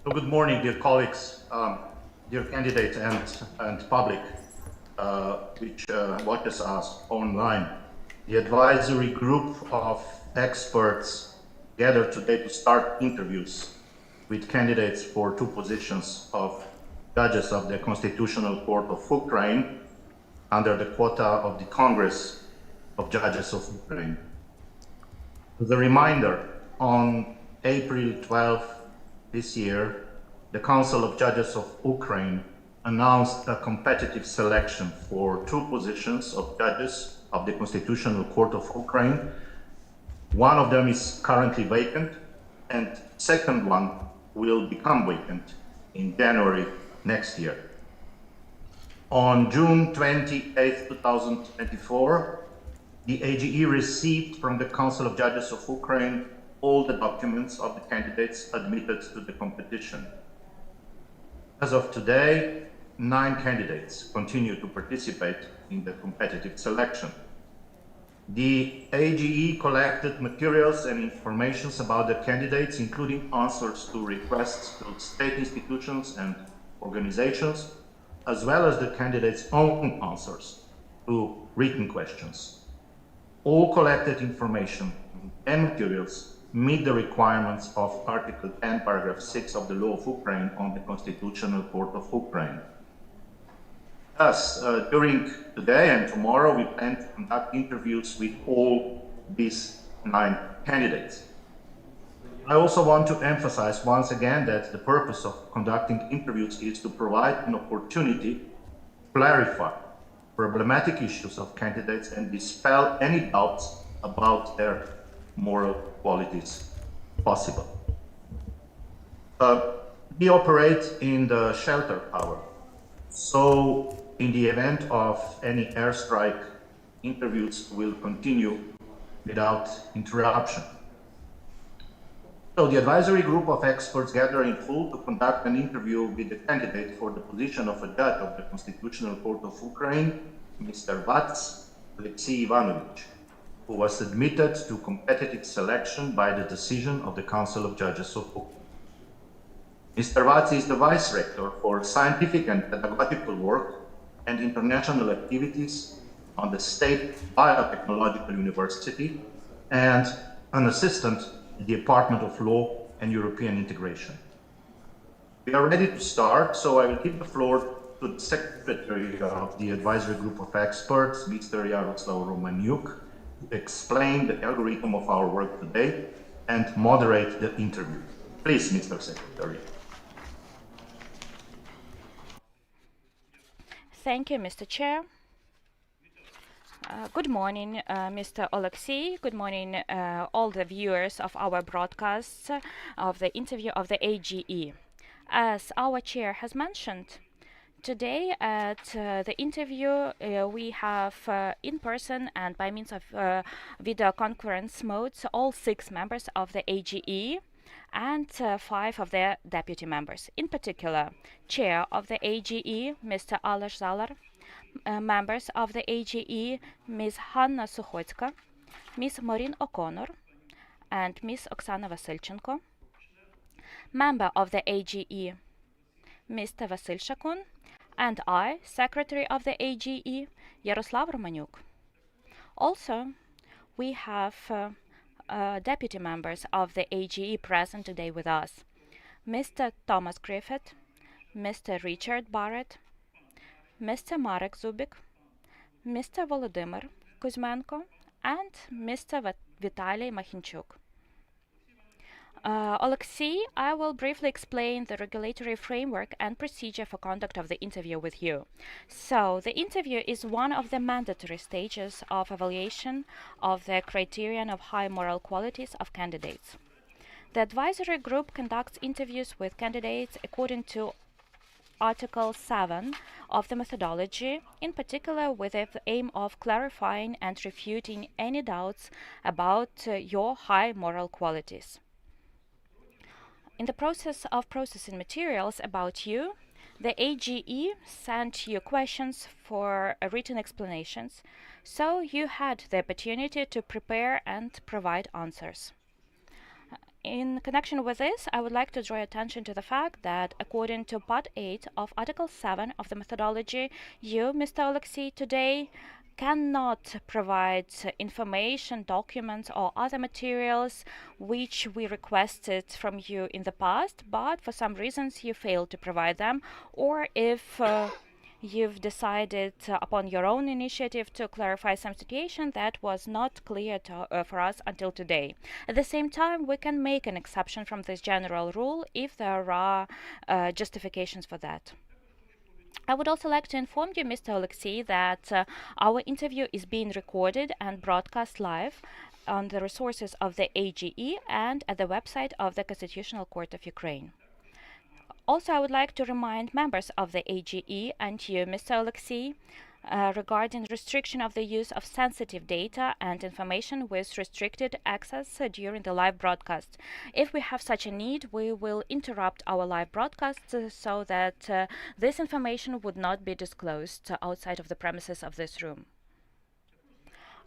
So good morning, dear colleagues, dear candidates and public, which watches us online. The advisory group of experts gathered today to start interviews with candidates for two positions of judges of the Constitutional Court of Ukraine under the quota of the Congress of Judges of Ukraine. As a reminder, on April 12th this year, the Council of Judges of Ukraine announced a competitive selection for two positions of judges of the Constitutional Court of Ukraine. One of them is currently vacant, and second one will become vacant in January next year. On June 28, 2024, the AGE received from the Council of Judges of Ukraine all the documents of the candidates admitted to the competition. As of today, 9 candidates continue to participate in the competitive selection. The AGE collected materials and information about the candidates, including answers to requests to state institutions and organizations, as well as the candidates' own answers to written questions. All collected information and materials meet the requirements of Article 10, Paragraph 6 of the Law of Ukraine on the Constitutional Court of Ukraine. Thus, during today and tomorrow, we plan to conduct interviews with all these 9 candidates. I also want to emphasize once again that the purpose of conducting interviews is to provide an opportunity to clarify problematic issues of candidates and dispel any doubts about their moral qualities possible. We operate in the shelter power. So in the event of any airstrike, interviews will continue without interruption. So the advisory group of experts gather in full to conduct an interview with the candidate for the position of a judge of the Constitutional Court of Ukraine, Mr. Vats, Oleksii Vats, who was admitted to competitive selection by the decision of the Council of Judges of Ukraine. Mr. Vats is the Vice Rector for Scientific and Pedagogical Work and International Activities on the State Biotechnological University and an assistant in the Department of Law and European Integration. We are ready to start, so I will give the floor to the Secretary of the Advisory Group of Experts, Mr. Yaroslav Romaniuk, to explain the algorithm of our work today and moderate the interview. Please, Mr. Secretary. Thank you, Mr. Chair. Good morning, Mr. Oleksii. Good morning, all the viewers of our broadcasts of the interview of the AGE. As our chair has mentioned, today at the interview we have in person and by means of video conference modes all 6 members of the AGE and 5 of their deputy members. In particular, Chair of the AGE, Mr. Alex Zalar, members of the AGE, Ms. Hanna Sukhotska, Ms. Maureen O'Connor, and Ms. Oksana Vasilchenko. Member of the AGE, Mr. Vasil Shakun, and I, Secretary of the AGE, Yaroslav Romaniuk. Also, we have deputy members of the AGE present today with us. Mr. Thomas Griffith, Mr. Richard Barrett, Mr. Marek Zubik, Mr. Volodymyr Kuzmenko, and Mr. Vitaly Makhinchuk. Oleksii, I will briefly explain the regulatory framework and procedure for conduct of the interview with you. So, the interview is one of the mandatory stages of evaluation of the criterion of high moral qualities of candidates. The advisory group conducts interviews with candidates according to Article 7 of the methodology, in particular with the aim of clarifying and refuting any doubts about your high moral qualities. In the process of processing materials about you, the AGE sent you questions for written explanations, so you had the opportunity to prepare and provide answers. In connection with this, I would like to draw attention to the fact that according to Part 8 of Article 7 of the methodology, you, Mr. Oleksii, today cannot provide information, documents, or other materials which we requested from you in the past, but for some reasons you failed to provide them, or if you've decided upon your own initiative to clarify some situation that was not clear for us until today. At the same time, we can make an exception from this general rule if there are justifications for that. I would also like to inform you, Mr. Oleksii, that our interview is being recorded and broadcast live on the resources of the AGE and at the website of the Constitutional Court of Ukraine. Also, I would like to remind members of the AGE and you, Mr. Oleksii, regarding restriction of the use of sensitive data and information with restricted access during the live broadcast. If we have such a need, we will interrupt our live broadcast so that this information would not be disclosed outside of the premises of this room.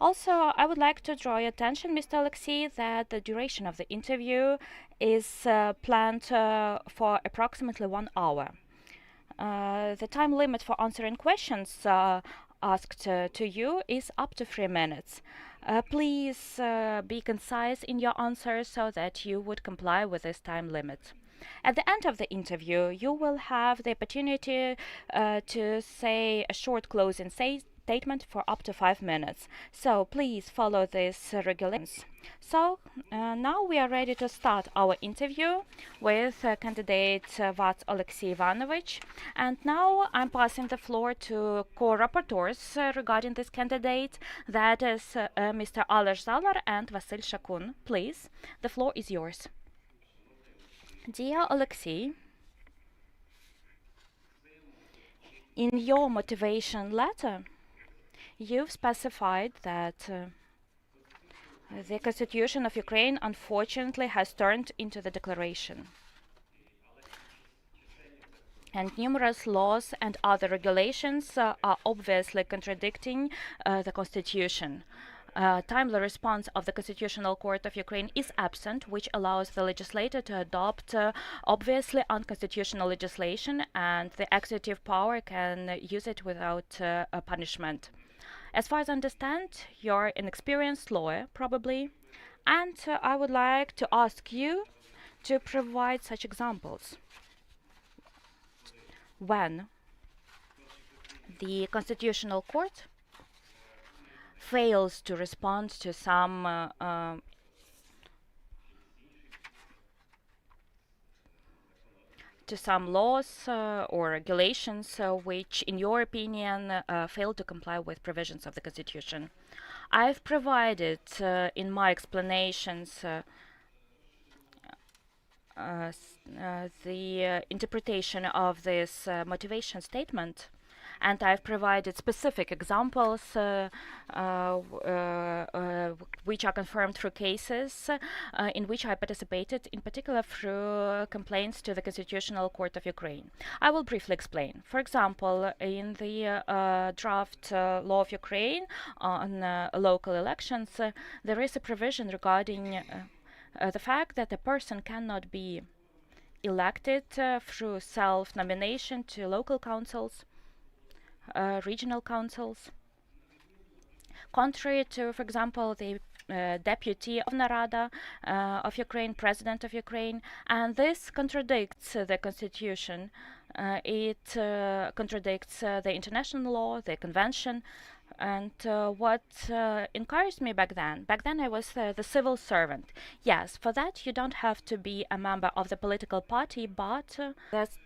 Also, I would like to draw your attention, Mr. Oleksii, that the duration of the interview is planned for approximately 1 hour. The time limit for answering questions asked to you is up to 3 minutes. Please be concise in your answers so that you would comply with this time limit. At the end of the interview, you will have the opportunity to say a short closing statement for up to 5 minutes. So please follow these regulations. So now we are ready to start our interview with candidate Vats Oleksii Ivanovich. And now I'm passing the floor to co-rapporteurs regarding this candidate, that is Mr. Aleš Zalar and Vasil Shakun. Please, the floor is yours. Dear Oleksii, in your motivation letter, you've specified that the Constitution of Ukraine unfortunately has turned into the declaration. And numerous laws and other regulations are obviously contradicting the Constitution. Timely response of the Constitutional Court of Ukraine is absent, which allows the legislator to adopt obviously unconstitutional legislation, and the executive power can use it without punishment. As far as I understand, you're an experienced lawyer, probably, and I would like to ask you to provide such examples. When the Constitutional Court fails to respond to some laws or regulations which, in your opinion, fail to comply with provisions of the Constitution. I've provided in my explanations the interpretation of this motivation statement, and I've provided specific examples which are confirmed through cases in which I participated, in particular through complaints to the Constitutional Court of Ukraine. I will briefly explain. For example, in the draft law of Ukraine on local elections, there is a provision regarding the fact that a person cannot be elected through self-nomination to local councils, regional councils, contrary to, for example, the deputy of Narada of Ukraine, president of Ukraine, and this contradicts the constitution. It contradicts the international law, the convention, and what encouraged me back then I was the civil servant. Yes, for that you don't have to be a member of the political party, but that's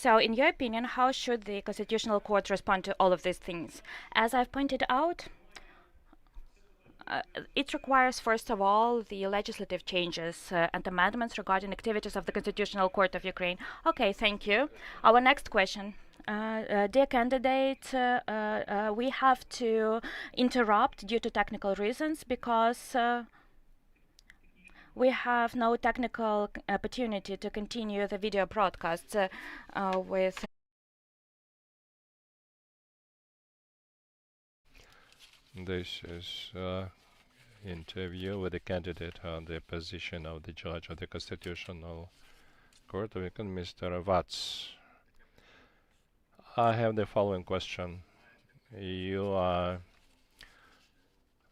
So, in your opinion, how should the Constitutional Court respond to all of these things? As I've pointed out, it requires, first of all, the legislative changes and amendments regarding activities of the Constitutional Court of Ukraine. Okay, thank you. Our next question. Dear candidate, we have to interrupt due to technical reasons because we have no technical opportunity to continue the video broadcast with. This is interview with the candidate on the position of the judge of the Constitutional Court of Ukraine, Mr. Vats. I have the following question. You are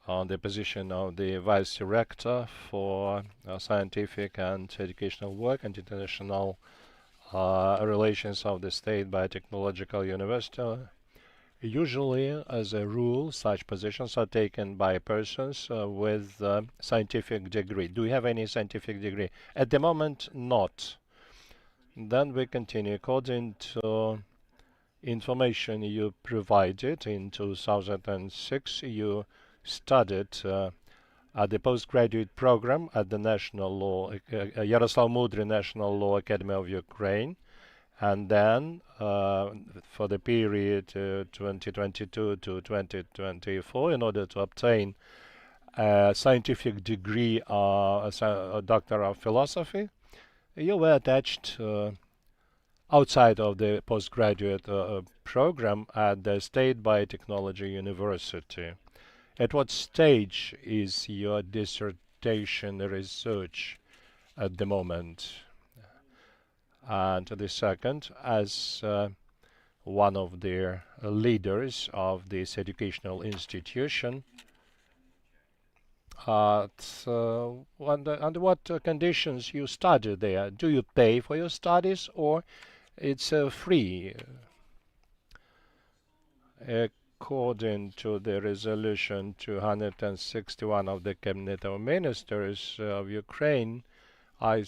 on the position of the Vice Director for Scientific and Educational Work and International Relations of the State Biotechnological University. Usually, as a rule, such positions are taken by persons with scientific degree. Do you have any scientific degree? At the moment, not. Then we continue. According to information you provided in 2006, you studied at the postgraduate program at the National Law, Yaroslav Mudry National Law Academy of Ukraine. And then for the period 2022 to 2024, in order to obtain a scientific degree, a Doctor of Philosophy, you were attached outside of the postgraduate program at the State Biotechnology University. At what stage is your dissertation research at the moment? And the second, as one of the leaders of this educational institution, under what conditions you study there? Do you pay for your studies or it's free? According to the resolution 261 of the Cabinet of Ministers of Ukraine, I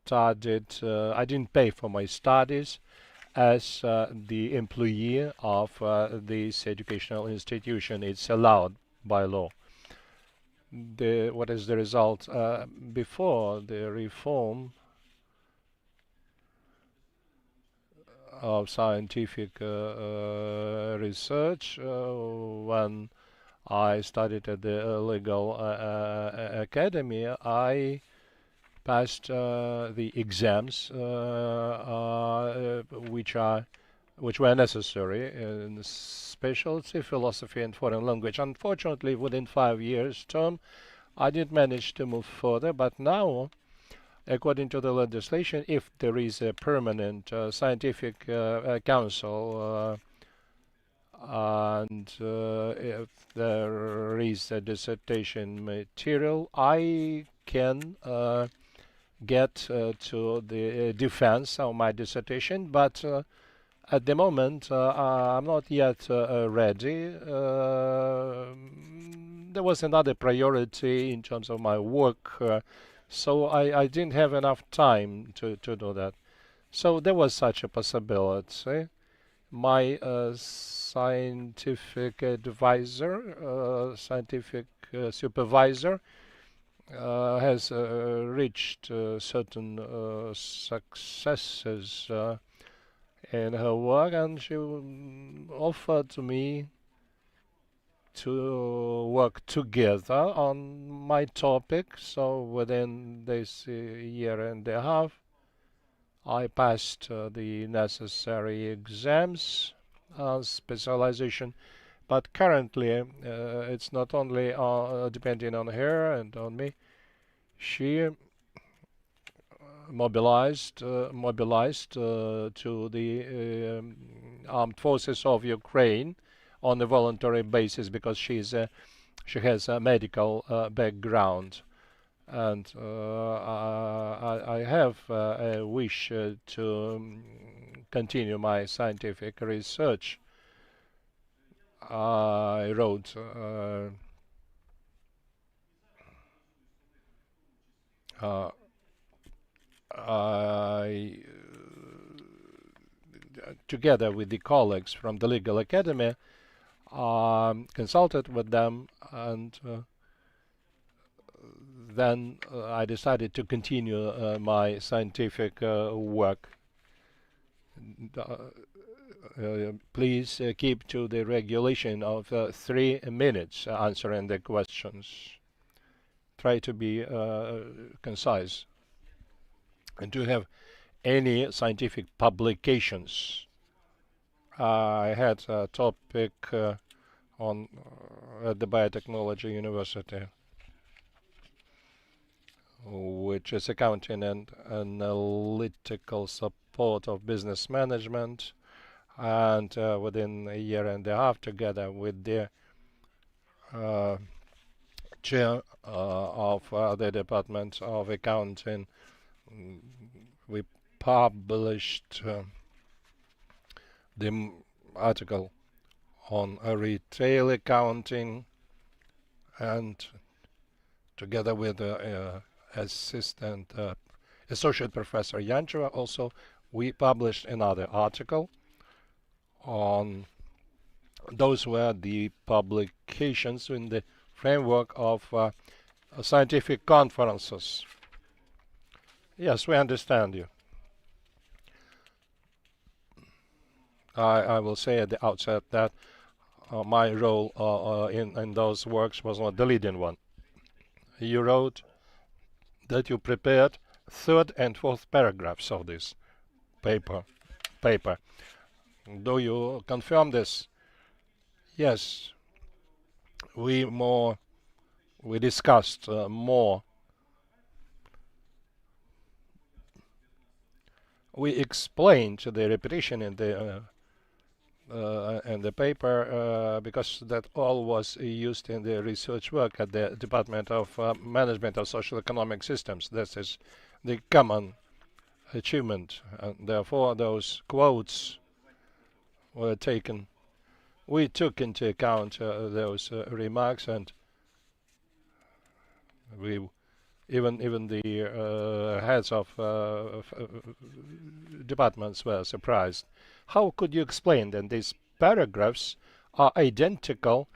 didn't pay for my studies as the employee of this educational institution. It's allowed by law. What is the result? Before the reform of scientific research, when I studied at the legal academy, I passed the exams which were necessary in specialty, philosophy and foreign language. Unfortunately, within 5 years term, I didn't manage to move further, but now, according to the legislation, if there is a permanent scientific council and if there is a dissertation material, I can get to the defense of my dissertation, but at the moment I'm not yet ready. There was another priority in terms of my work, so I didn't have enough time to do that. So there was such a possibility. My scientific advisor, scientific supervisor, has reached certain successes in her work, and she offered to me to work together on my topic. So within this year and a half, I passed the necessary exams specialization. But currently, it's not only depending on her and on me. She mobilized to the armed forces of Ukraine on a voluntary basis because she has a medical background, and I have a wish to continue my scientific research. I wrote I together with the colleagues from the Legal Academy, consulted with them, and then I decided to continue my scientific work. Please keep to the regulation of 3 minutes answering the questions. Try to be concise. And do you have any scientific publications? I had a topic on at the Biotechnology University, which is accounting and analytical support of business management, and within a year and a half, together with the chair of the Department of Accounting, we published the article on retail accounting, and together with assistant associate professor Yancheva, also we published another article on those were the publications in the framework of scientific conferences. Yes, we understand you. I will say at the outset that my role in those works was not the leading one. You wrote that you prepared 3rd and 4th paragraphs of this paper. Do you confirm this? Yes. We discussed more. We explained the repetition in the paper because that all was used in the research work at the Department of Management of Social Economic Systems. This is the common achievement, and therefore those quotes were taken. We took into account those remarks, and we even the heads of departments were surprised. How could you explain that these paragraphs are identical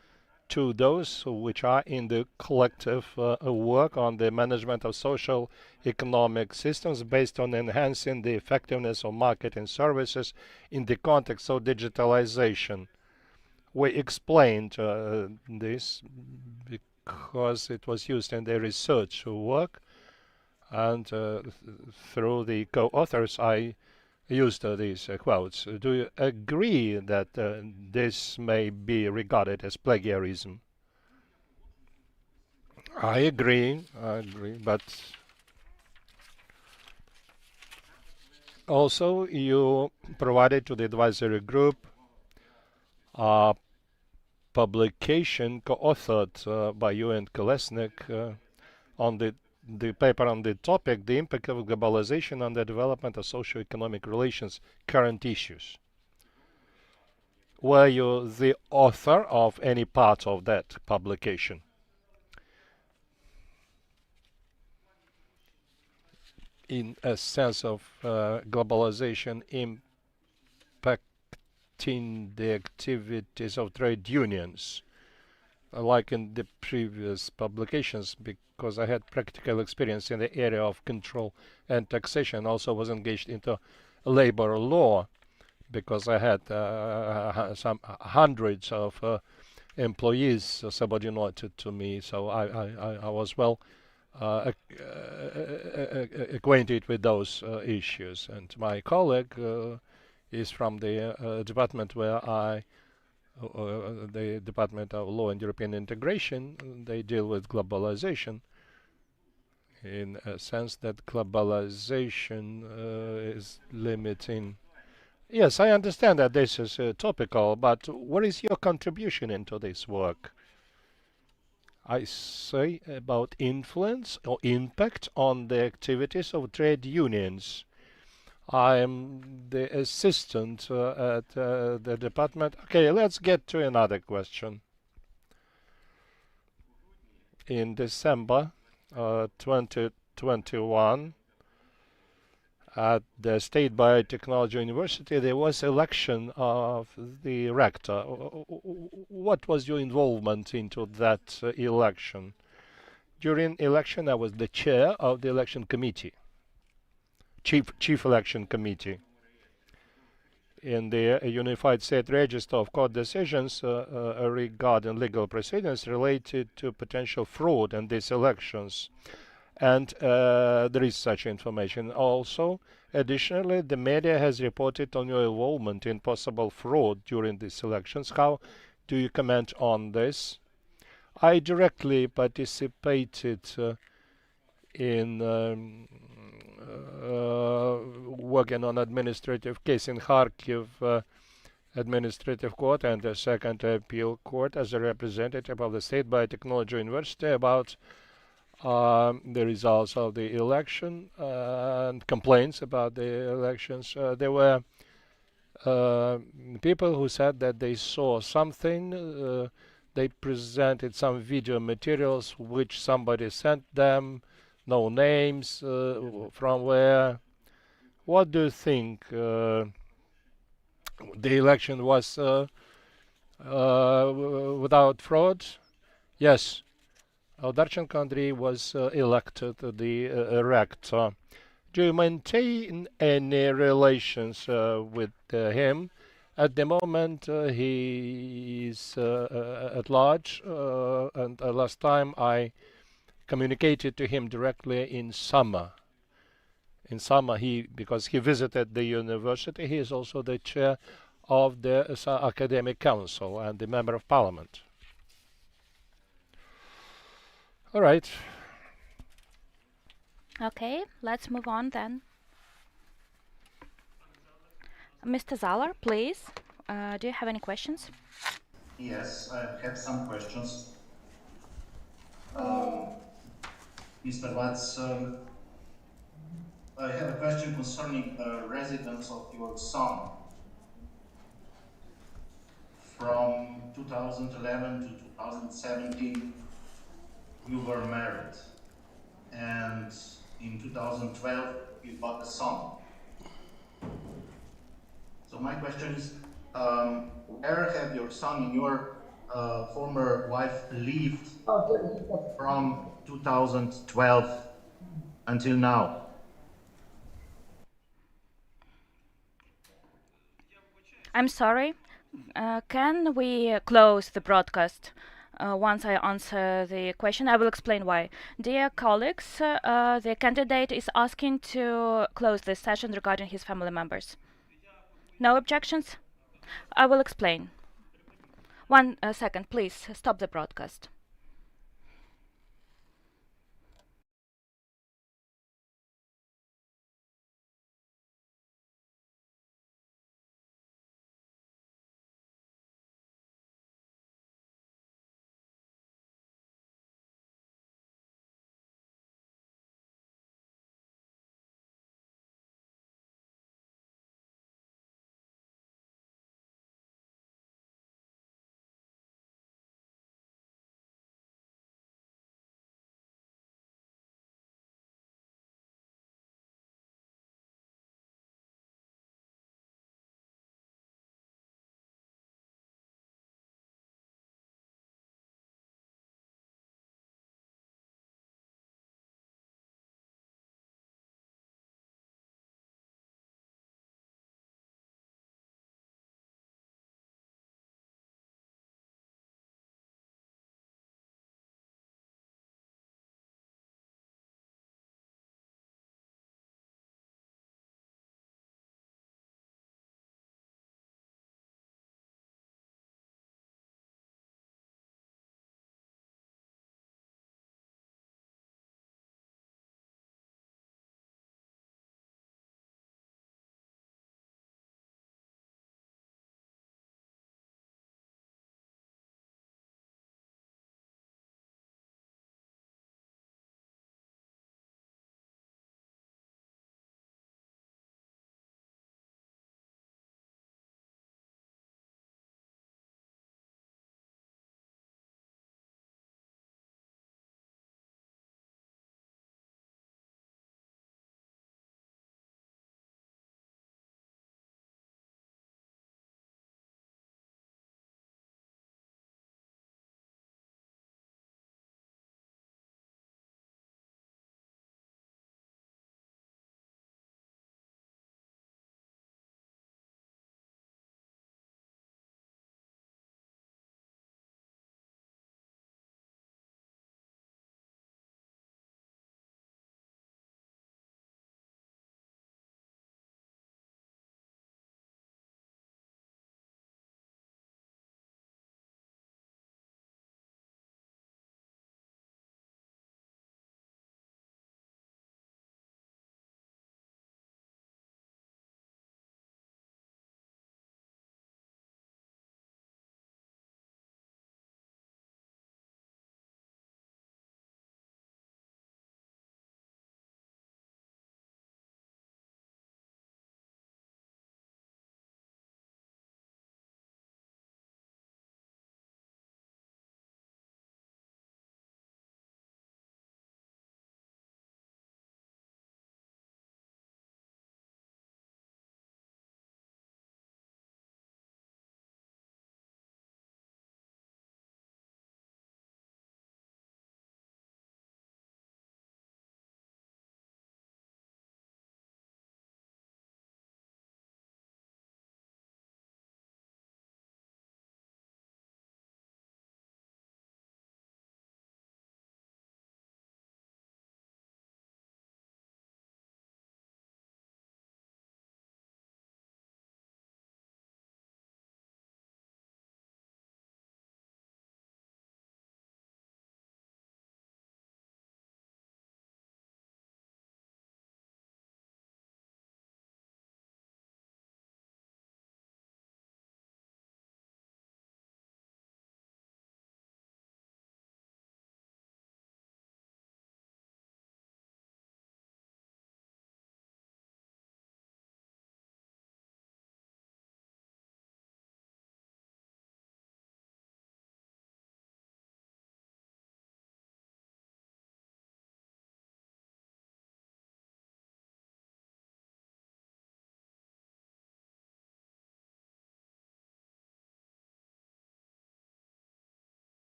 to those which are in the collective work on the management of social economic systems based on enhancing the effectiveness of marketing services in the context of digitalization? We explained this because it was used in the research work, and through the co-authors I used these quotes. Do you agree that this may be regarded as plagiarism? I agree, but also you provided to the advisory group a publication co-authored by you and Kolesnik on the paper on the topic, the impact of globalization on the development of socio-economic relations, current issues. Were you the author of any part of that publication? In a sense of globalization impacting the activities of trade unions, like in the previous publications, because I had practical experience in the area of control and taxation. Also was engaged into labor law because I had some hundreds of employees subordinated to me, so I was well acquainted with those issues. And my colleague is from the department where the Department of Law and European Integration. They deal with globalization in a sense that globalization is limiting. Yes, I understand that this is topical, but what is your contribution into this work? I say about influence or impact on the activities of trade unions. I am the assistant at the department. Okay, let's get to another question. In December 2021, at the State Biotechnology University, there was election of the rector. What was your involvement into that election? During election, I was the chair of the election committee, chief election committee. In the Unified State Register of Court decisions regarding legal proceedings related to potential fraud in these elections. And there is such information. Also, additionally, the media has reported on your involvement in possible fraud during these elections. How do you comment on this? I directly participated in working on administrative case in Kharkiv Administrative Court and the Second Appeal Court as a representative of the State Biotechnology University about the results of the election and complaints about the elections. There were people who said that they saw something. They presented some video materials which somebody sent them, no names, from where. What do you think? The election was without fraud? Yes. Darchenko Andrei was elected the rector. Do you maintain any relations with him? At the moment, he is at large, and last time I communicated to him directly in summer. In summer, because he visited the university, he is also the chair of the academic council and the member of parliament. All right. Okay, let's move on then. Mr. Zalar, please. Do you have any questions? Yes, I have some questions. Mr. Vats, I have a question concerning residence of your son. From 2011 to 2017, you were married, and in 2012, you got a son. So my question is, where have your son and your former wife lived from 2012 until now? I'm sorry. Can we close the broadcast? Once I answer the question, I will explain why. Dear colleagues, the candidate is asking to close this session regarding his family members. No objections? I will explain. One second, please stop the broadcast.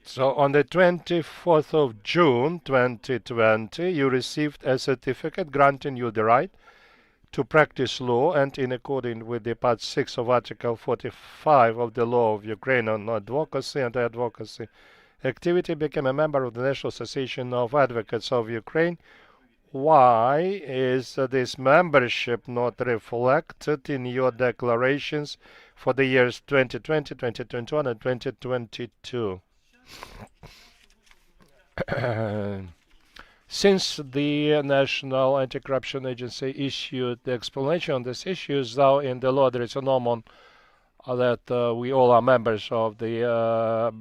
So on the 24th of June 2020, you received a certificate granting you the right to practice law, and in accordance with the Part 6 of Article 45 of the Law of Ukraine on Advocacy and Advocacy activity, became a member of the National Association of Advocates of Ukraine. Why is this membership not reflected in your declarations for the years 2020, 2021, and 2022? Since the National Anti-Corruption Agency issued the explanation on this issue, though in the law there is a norm that we all are members of the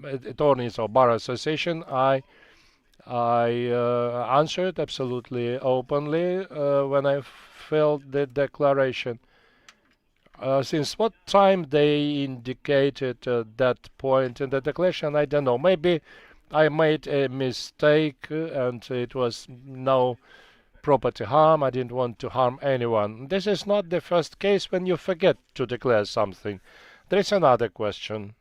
Attorneys or Bar Association, I answered absolutely openly when I filled the declaration. Since what time they indicated that point in the declaration, I don't know. Maybe I made a mistake and it was no property harm. I didn't want to harm anyone. This is not the first case when you forget to declare something. There is another question.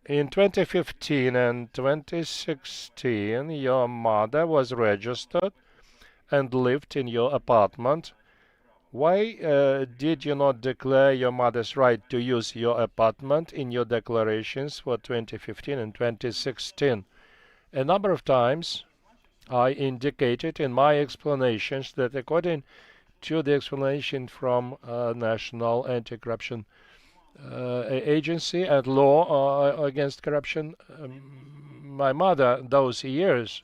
In 2015 and 2016, your mother was registered and lived in your apartment. Why did you not declare your mother's right to use your apartment in your declarations for 2015 and 2016? A number of times I indicated in my explanations that according to the explanation from National Anti-Corruption Agency and law against corruption, my mother those years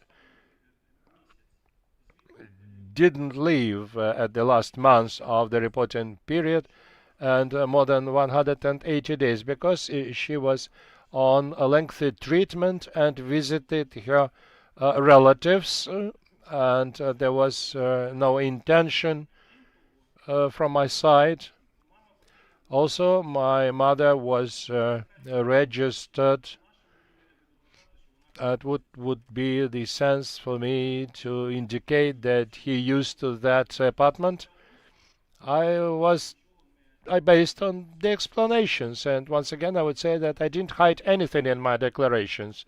didn't leave at the last month of the reporting period and more than 180 days because she was on a lengthy treatment and visited her relatives and there was no intention from my side. Also, my mother was registered. It would be the sense for me to indicate that he used that apartment. I based on the explanations, and once again I would say that I didn't hide anything in my declarations.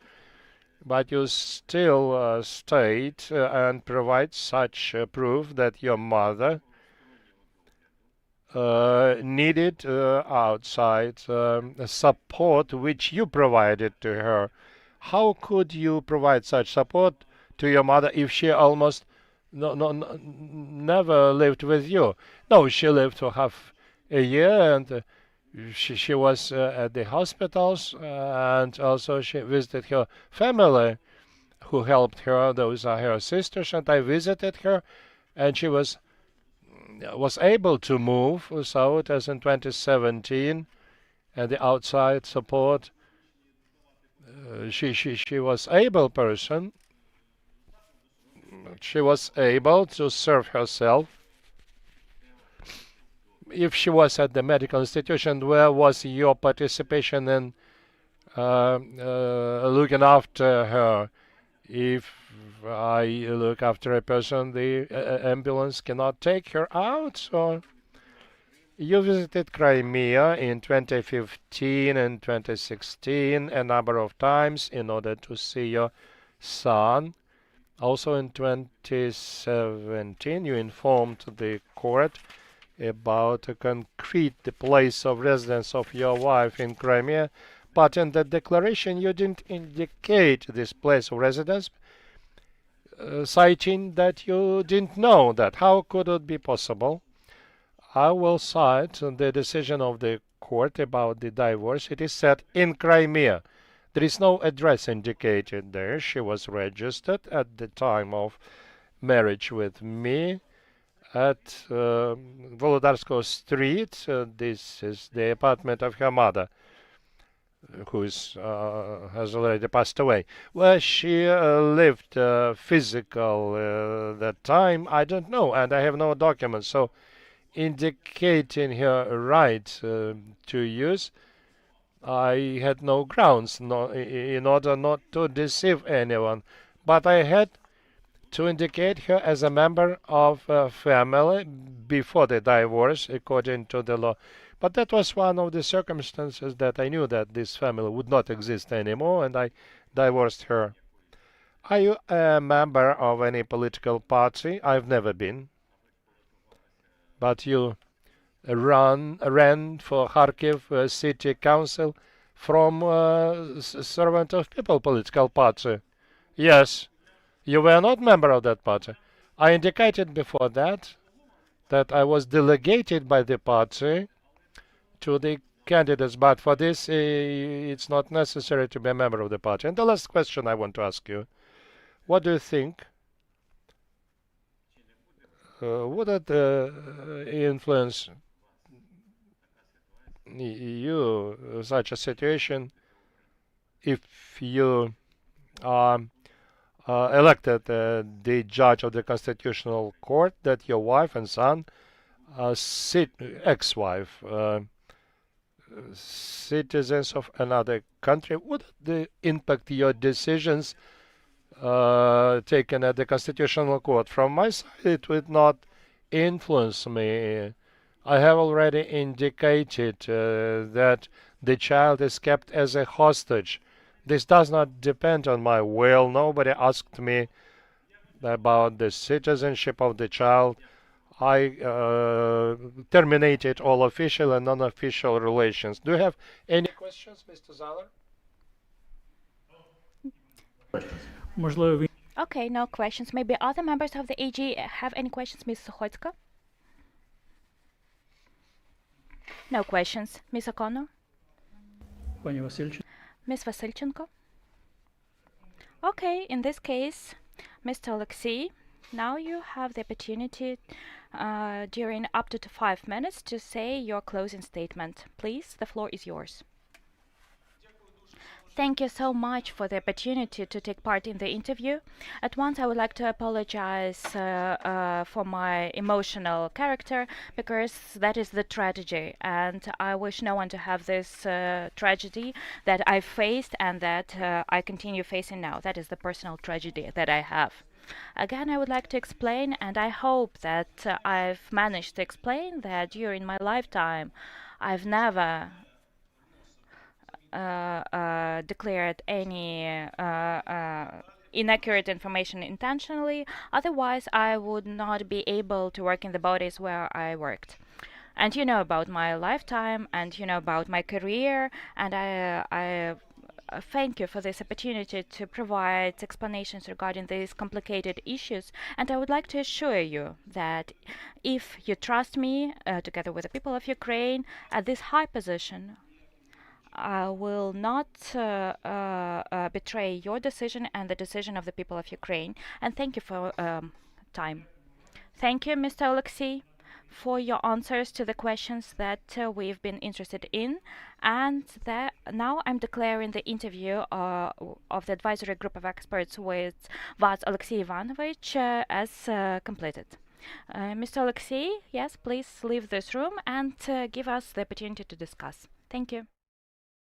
But you still state and provide such proof that your mother needed outside support which you provided to her. How could you provide such support to your mother if she almost never lived with you? No, she lived for half a year and she was at the hospitals and also she visited her family who helped her. Those are her sisters, and I visited her and she was able to move, so it was in 2017, and the outside support, she was able person, she was able to serve herself. If she was at the medical institution, where was your participation in looking after her? If I look after a person, the ambulance cannot take her out. Or you visited Crimea in 2015 and 2016 a number of times in order to see your son. Also in 2017, you informed the court about a concrete place of residence of your wife in Crimea, but in the declaration you didn't indicate this place of residence, citing that you didn't know that. How could it be possible? I will cite the decision of the court about the divorce. It is said in Crimea. There is no address indicated there. She was registered at the time of marriage with me at Volodarsko Street. This is the apartment of her mother, who has already passed away. Where she lived physical that time, I don't know, and I have no documents. So indicating her right to use, I had no grounds in order not to deceive anyone. But I had to indicate her as a member of a family before the divorce, according to the law. But that was one of the circumstances that I knew that this family would not exist anymore, and I divorced her. Are you a member of any political party? I've never been. But you ran for Kharkiv city council from Servant of People political party. Yes, you were not member of that party. I indicated before that I was delegated by the party to the candidates, but for this it's not necessary to be a member of the party. And the last question I want to ask you, what do you think? Would it influence you such a situation if you are elected the judge of the Constitutional Court, that your wife and son, ex-wife, citizens of another country, would it impact your decisions taken at the Constitutional Court? From my side, it would not influence me. I have already indicated that the child is kept as a hostage. This does not depend on my will. Nobody asked me about the citizenship of the child. I terminated all official and non-official relations. Do you have any questions, Mr. Zaller? Okay, no questions. Maybe other members of the AG have any questions, Ms. Sukhodska? No questions. Ms. O'Connor? Ms. Vasilchenko? Okay, in this case, Mr. Oleksii, now you have the opportunity during up to 5 minutes to say your closing statement. Please, the floor is yours. Thank you so much for the opportunity to take part in the interview. At once, I would like to apologize for my emotional character, because that is the tragedy, and I wish no one to have this tragedy that I faced and that I continue facing now. That is the personal tragedy that I have. Again, I would like to explain, and I hope that I've managed to explain that during my lifetime, I've never declared any inaccurate information intentionally. Otherwise, I would not be able to work in the bodies where I worked. And you know about my lifetime, and you know about my career, and I thank you for this opportunity to provide explanations regarding these complicated issues. And I would like to assure you that if you trust me, together with the people of Ukraine, at this high position, I will not betray your decision and the decision of the people of Ukraine. And thank you for time. Thank you, Mr. Oleksii, for your answers to the questions that we've been interested in. And now I'm declaring the interview of the advisory group of experts with Vats Oleksii Ivanovich as completed. Mr. Oleksii, yes, please leave this room and give us the opportunity to discuss. Thank you.